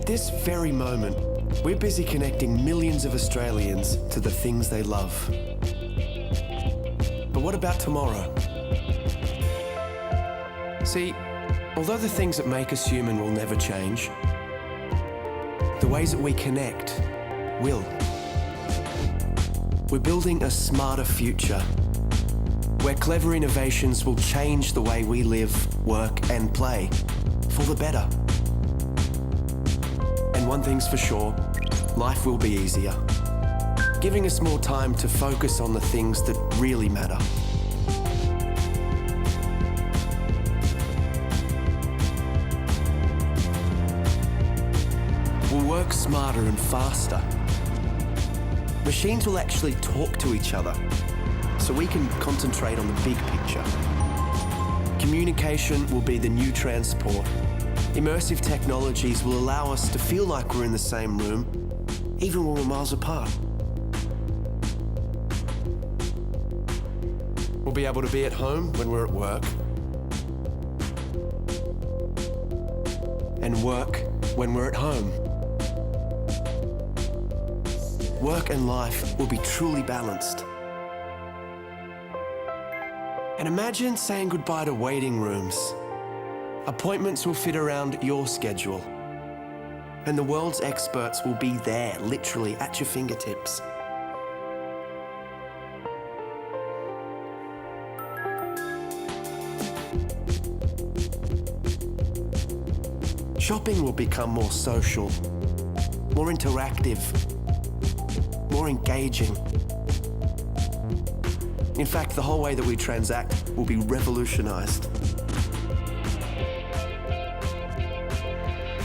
this very moment, we're busy connecting millions of Australians to the things they love. But what about tomorrow? See, although the things that make us human will never change, the ways that we connect will. We're building a smarter future where clever innovations will change the way we live, work and play for the better. And one thing's for sure, life will be easier, giving us more time to focus on the things that really matter. We'll work smarter and faster. Machines will actually talk to each other, so we can concentrate on the big picture. Communication will be the new transport. Immersive technologies will allow us to feel like we're in the same room, even when we're miles apart. We'll be able to be at home when we're at work, and work when we're at home. Work and life will be truly balanced. And imagine saying goodbye to waiting rooms. Appointments will fit around your schedule. And the world's experts will be there, literally at your fingertips. Shopping will become more social, more interactive, more engaging. In fact, the whole way that we transact will be revolutionised.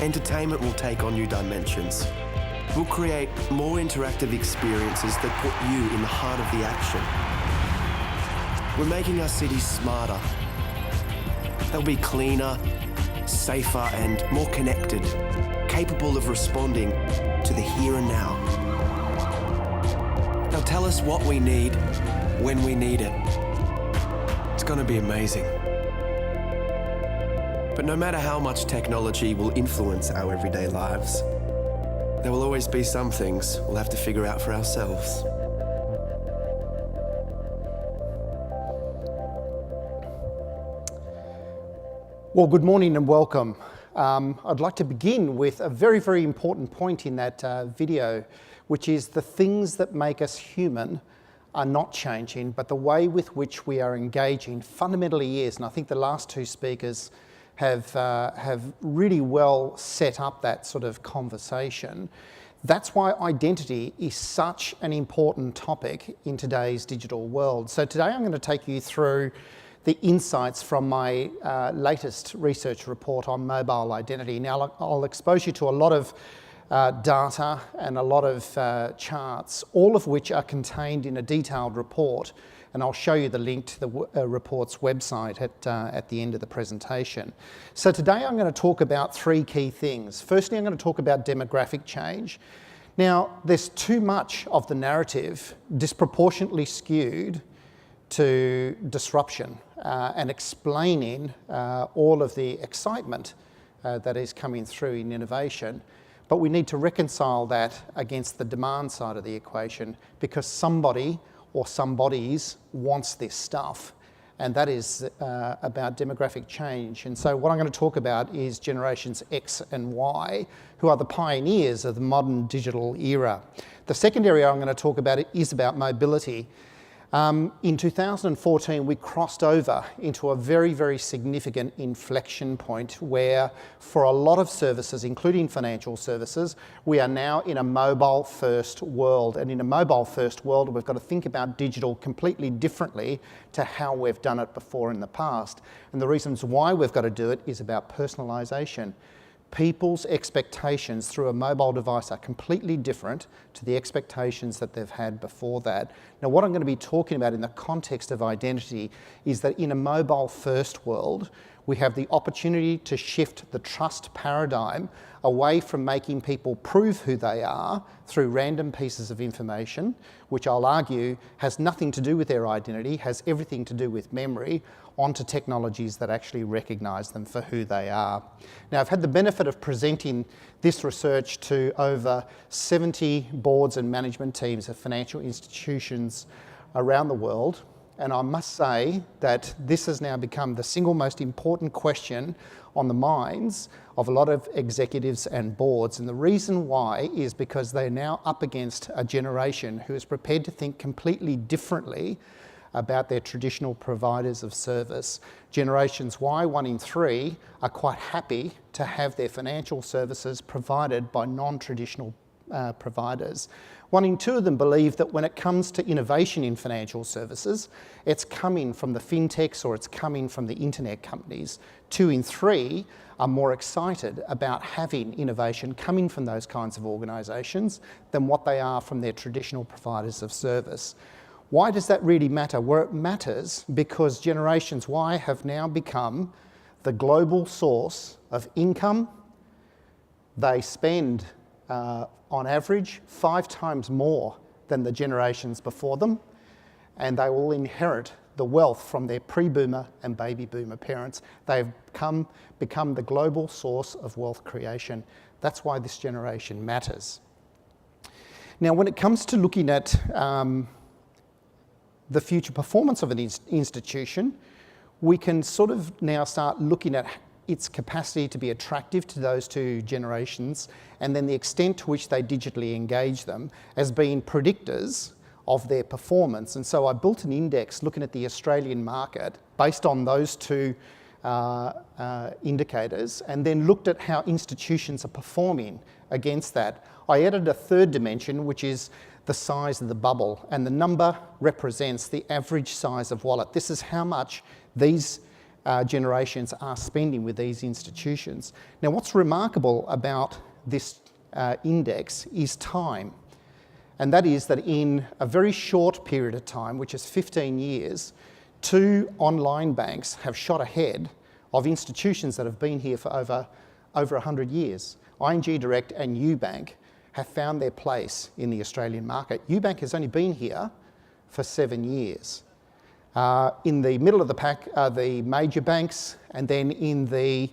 Entertainment will take on new dimensions. We'll create more interactive experiences that put you in the heart of the action. We're making our cities smarter. They'll be cleaner, safer and more connected, capable of responding to the here and now. They'll tell us what we need when we need it. It's going to be amazing. But no matter how much technology will influence our everyday lives, there will always be some things we'll have to figure out for ourselves. Well, good morning and welcome. I'd like to begin with a very, very important point in that video, which is the things that make us human are not changing, but the way with which we are engaging fundamentally is. And I think the last two speakers have really well set up that sort of conversation. That's why identity is such an important topic in today's digital world. So today I'm going to take you through the insights from my latest research report on mobile identity. Now, I'll expose you to a lot of data and a lot of charts, all of which are contained in a detailed report, and I'll show you the link to the report's website at the end of the presentation. So today I'm going to talk about three key things. Firstly, I'm going to talk about demographic change. Now, there's too much of the narrative disproportionately skewed to disruption and explaining all of the excitement that is coming through in innovation. But we need to reconcile that against the demand side of the equation, because somebody or somebodies wants this stuff, and that is about demographic change. And so what I'm going to talk about is generations X and Y, who are the pioneers of the modern digital era. The second area I'm going to talk about is about mobility. In 2014, we crossed over into a very, very significant inflection point where, for a lot of services, including financial services, we are now in a mobile-first world. And in a mobile-first world, we've got to think about digital completely differently to how we've done it before in the past. And the reasons why we've got to do it is about personalisation. People's expectations through a mobile device are completely different to the expectations that they've had before that. Now, what I'm going to be talking about in the context of identity is that in a mobile-first world, we have the opportunity to shift the trust paradigm away from making people prove who they are through random pieces of information, which I'll argue has nothing to do with their identity, has everything to do with memory, onto technologies that actually recognise them for who they are. Now, I've had the benefit of presenting this research to over 70 boards and management teams of financial institutions around the world, and I must say that this has now become the single most important question on the minds of a lot of executives and boards. And the reason why is because they're now up against a generation who is prepared to think completely differently about their traditional providers of service. Generations Y, 1 in 3, are quite happy to have their financial services provided by non-traditional providers. 1 in 2 of them believe that when it comes to innovation in financial services, it's coming from the fintechs or it's coming from the internet companies. 2 in 3 are more excited about having innovation coming from those kinds of organisations than what they are from their traditional providers of service. Why does that really matter? Well, it matters because generations Y have now become the global source of income. They spend on average 5 times more than the generations before them, and they will inherit the wealth from their pre-boomer and baby boomer parents. They've become the global source of wealth creation. That's why this generation matters. Now, when it comes to looking at the future performance of an institution, we can sort of now start looking at its capacity to be attractive to those 2 generations, and then the extent to which they digitally engage them as being predictors of their performance. And so I built an index looking at the Australian market based on those 2 indicators, and then looked at how institutions are performing against that. I added a 3rd dimension, which is the size of the bubble, and the number represents the average size of wallet. This is how much these generations are spending with these institutions. Now, what's remarkable about this index is time, and that is that in a very short period of time, which is 15 years, 2 online banks have shot ahead of institutions that have been here for over 100 years. ING Direct and UBank have found their place in the Australian market. UBank has only been here for 7 years. In the middle of the pack are the major banks, and then in the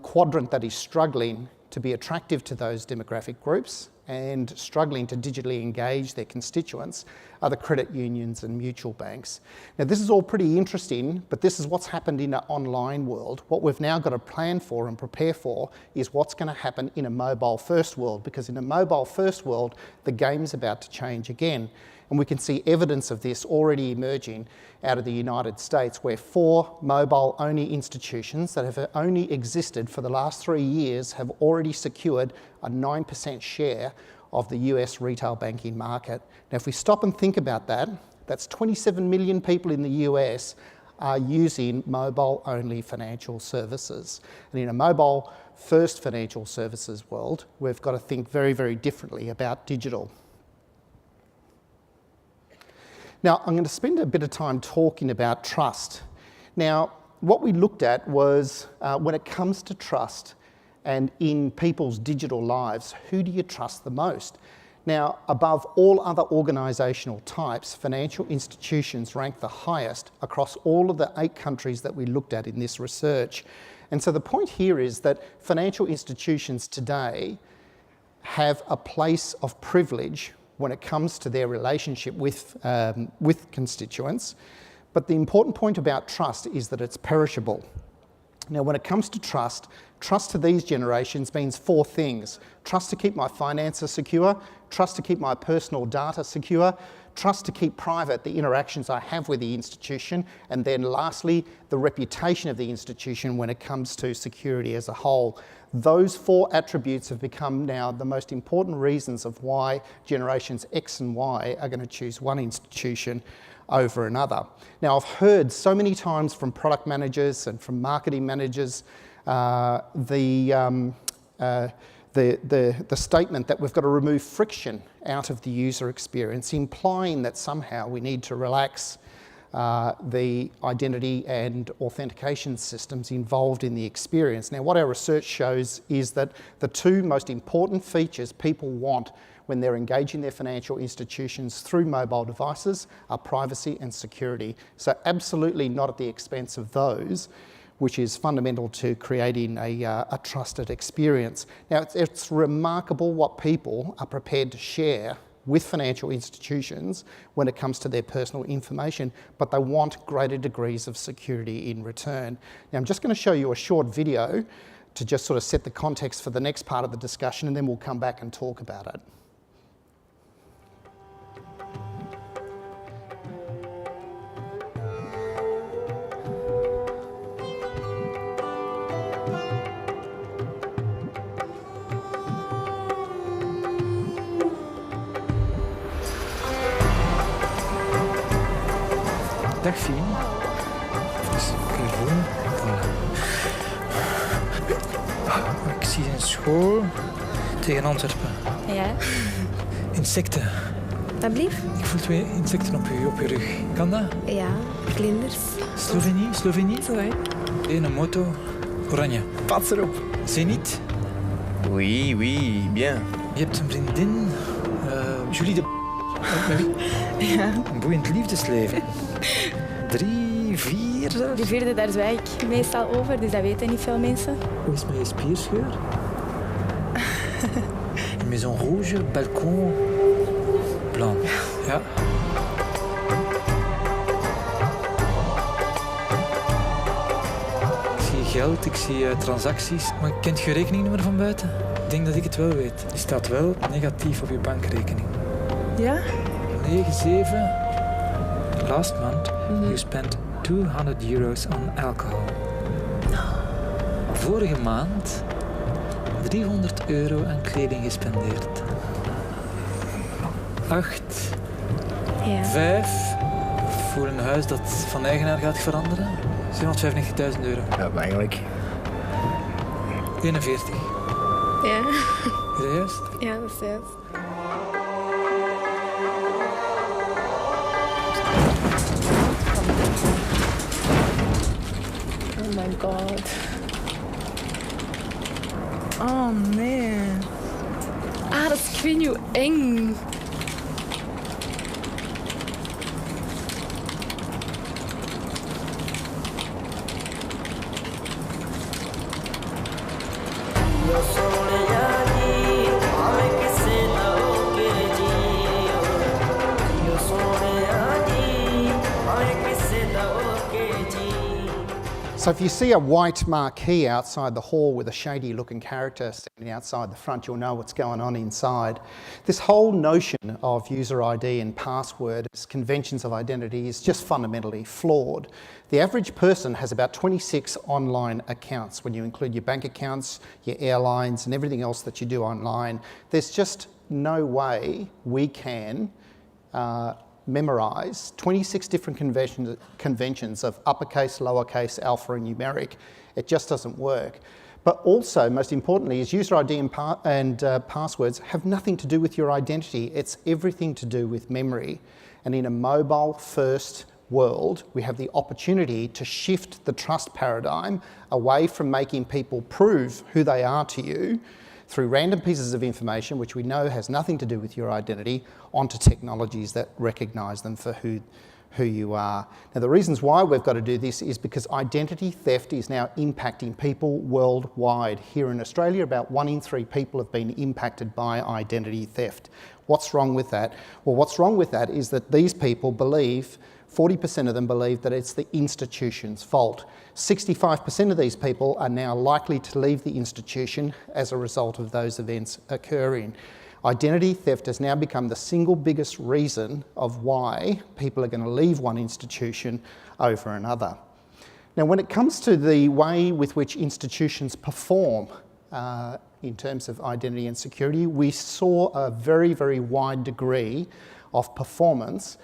quadrant that is struggling to be attractive to those demographic groups and struggling to digitally engage their constituents are the credit unions and mutual banks. Now, this is all pretty interesting, but this is what's happened in an online world. What we've now got to plan for and prepare for is what's going to happen in a mobile-first world, because in a mobile-first world, the game's about to change again. And we can see evidence of this already emerging out of the United States, where 4 mobile-only institutions that have only existed for the last 3 years have already secured a 9% share of the US retail banking market. Now, if we stop and think about that, that's 27 million people in the US are using mobile-only financial services. And in a mobile-first financial services world, we've got to think very, very differently about digital. Now, I'm going to spend a bit of time talking about trust. Now, what we looked at was when it comes to trust and in people's digital lives, who do you trust the most? Now, above all other organisational types, financial institutions rank the highest across all of the 8 countries that we looked at in this research. And so the point here is that financial institutions today have a place of privilege when it comes to their relationship with constituents. But the important point about trust is that it's perishable. Now, when it comes to trust to these generations means 4 things. Trust to keep my finances secure, trust to keep my personal data secure, trust to keep private the interactions I have with the institution, and then lastly, the reputation of the institution when it comes to security as a whole. Those 4 attributes have become now the most important reasons of why generations X and Y are going to choose one institution over another. Now, I've heard so many times from product managers and from marketing managers the statement that we've got to remove friction out of the user experience, implying that somehow we need to relax the identity and authentication systems involved in the experience. Now, what our research shows is that the 2 most important features people want when they're engaging their financial institutions through mobile devices are privacy and security. So absolutely not at the expense of those, which is fundamental to creating a trusted experience. Now, it's remarkable what people are prepared to share with financial institutions when it comes to their personal information, but they want greater degrees of security in return. Now, I'm just going to show you a short video to just sort of set the context for the next part of the discussion, and then we'll come back and talk about it. Dag Fien. Dus gewoon. Ik zie een school tegen Antwerpen. Ja. Insecten. Dat blieft? Ik voel 2 insecten op je rug. Kan dat? Ja, vlinders. Slovenie? Sorry. Een moto. Oranje. Pas erop. Zenit. Oui, oui, bien. Je hebt een vriendin. Julie de... Met wie? Ja. Een boeiend liefdesleven. 3, 4 zelfs. Die vierde, daar zwijg ik meestal over, dus dat weten niet veel mensen. Hoe is het met je spierscheur? Une maison rouge, balcon blanc. Ja. Ik zie geld, ik zie transacties. Maar kent je rekeningnummer van buiten? Ik denk dat ik het wel weet. Die staat wel negatief op je bankrekening. Ja? 9-7. Last month you spent €200 on alcohol. Vorige maand €300 aan kleding gespendeerd. 8. Ja. 5. Voor een huis dat van eigenaar gaat veranderen. €795.000. Ja, maar eigenlijk. 41. Ja. Is dat juist? Ja, dat is juist. Oh my god. Oh nee. Ah, dat is, ik weet niet hoe eng. So if you see a white marquee outside the hall with a shady looking character standing outside the front, you'll know what's going on inside. This whole notion of user ID and password as conventions of identity is just fundamentally flawed. The average person has about 26 online accounts. When you include your bank accounts, your airlines and everything else that you do online, there's just no way we can memorise 26 different conventions of uppercase, lowercase, alpha and numeric. It just doesn't work. But also, most importantly, is user ID and passwords have nothing to do with your identity. It's everything to do with memory. And in a mobile-first world, we have the opportunity to shift the trust paradigm away from making people prove who they are to you through random pieces of information, which we know has nothing to do with your identity, onto technologies that recognise them for who you are. Now, the reasons why we've got to do this is because identity theft is now impacting people worldwide. Here in Australia, about 1 in 3 people have been impacted by identity theft. What's wrong with that? Well, what's wrong with that is that these people believe, 40% of them believe that it's the institution's fault. 65% of these people are now likely to leave the institution as a result of those events occurring. Identity theft has now become the single biggest reason of why people are going to leave one institution over another. Now, when it comes to the way with which institutions perform in terms of identity and security, we saw a very, very wide degree of performance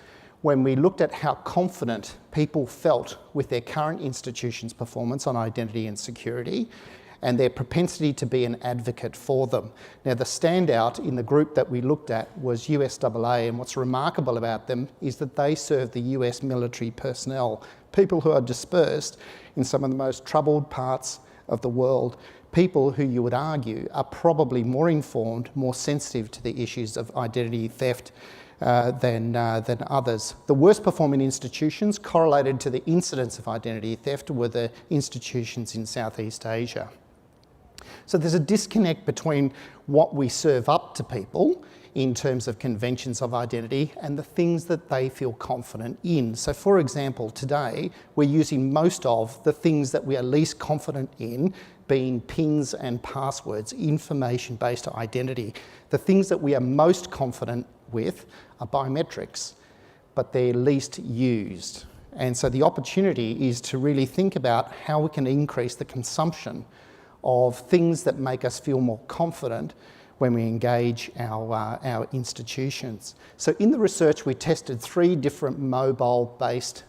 when we looked at how confident people felt with their current institution's performance on identity and security and their propensity to be an advocate for them. Now, the standout in the group that we looked at was USAA, and what's remarkable about them is that they serve the US military personnel, people who are dispersed in some of the most troubled parts of the world, people who you would argue are probably more informed, more sensitive to the issues of identity theft than others. The worst performing institutions correlated to the incidence of identity theft were the institutions in Southeast Asia. So there's a disconnect between what we serve up to people in terms of conventions of identity and the things that they feel confident in. So for example, today we're using most of the things that we are least confident in, being PINs and passwords, information-based identity. The things that we are most confident with are biometrics, but they're least used. And so the opportunity is to really think about how we can increase the consumption of things that make us feel more confident when we engage our institutions. So in the research, we tested 3 different mobile-based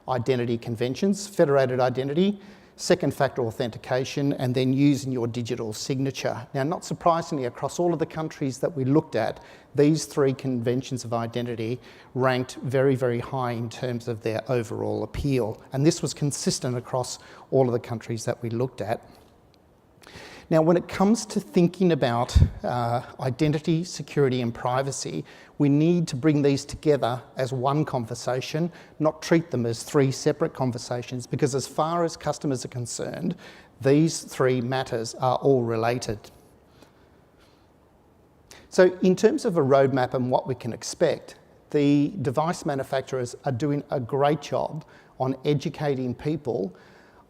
identity conventions: federated identity, second factor authentication, and then using your digital signature. Now, not surprisingly, across all of the countries that we looked at, these 3 conventions of identity ranked very, very high in terms of their overall appeal. And this was consistent across all of the countries that we looked at. Now, when it comes to thinking about identity, security and privacy, we need to bring these together as one conversation, not treat them as 3 separate conversations, because as far as customers are concerned, these 3 matters are all related. So in terms of a roadmap and what we can expect, the device manufacturers are doing a great job on educating people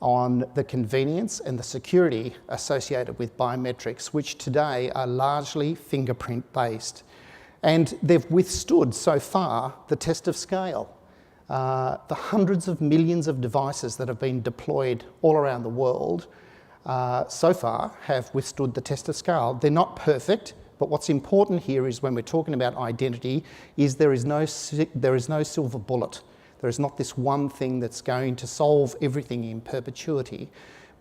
on the convenience and the security associated with biometrics, which today are largely fingerprint-based. And they've withstood so far the test of scale. The hundreds of millions of devices that have been deployed all around the world so far have withstood the test of scale. They're not perfect, but what's important here is when we're talking about identity is there is no silver bullet. There is not this one thing that's going to solve everything in perpetuity.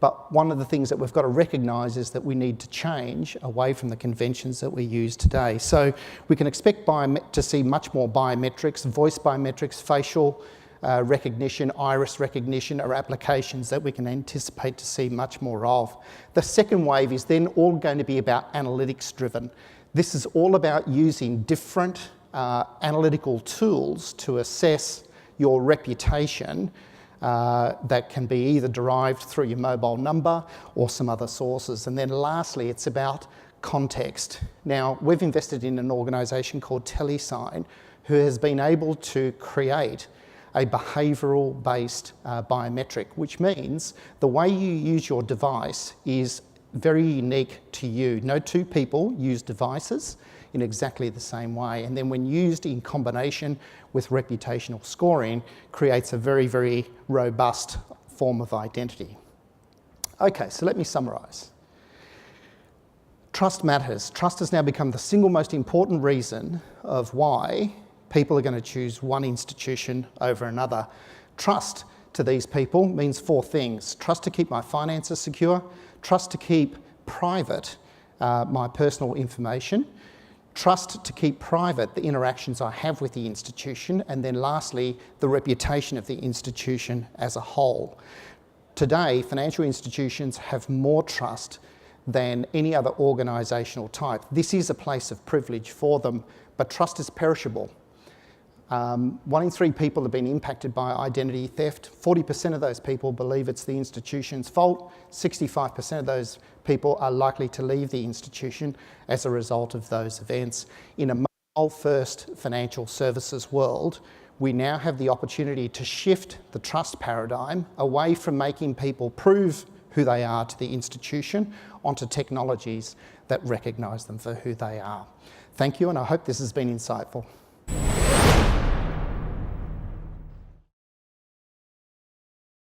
But one of the things that we've got to recognise is that we need to change away from the conventions that we use today. So we can expect to see much more biometrics, voice biometrics, facial recognition, iris recognition are applications that we can anticipate to see much more of. The second wave is then all going to be about analytics driven. This is all about using different analytical tools to assess your reputation that can be either derived through your mobile number or some other sources. And then lastly, it's about context. Now, we've invested in an organisation called Telesign, who has been able to create a behavioural-based biometric, which means the way you use your device is very unique to you. No 2 people use devices in exactly the same way. And then when used in combination with reputational scoring, creates a very, very robust form of identity. Okay, so let me summarise. Trust matters. Trust has now become the single most important reason of why people are going to choose one institution over another. Trust to these people means 4 things. Trust to keep my finances secure, trust to keep private my personal information, trust to keep private the interactions I have with the institution, and then lastly, the reputation of the institution as a whole. Today, financial institutions have more trust than any other organisational type. This is a place of privilege for them, but trust is perishable. 1 in 3 people have been impacted by identity theft. 40% of those people believe it's the institution's fault. 65% of those people are likely to leave the institution as a result of those events. In a mobile-first financial services world, we now have the opportunity to shift the trust paradigm away from making people prove who they are to the institution onto technologies that recognise them for who they are. Thank you, and I hope this has been insightful.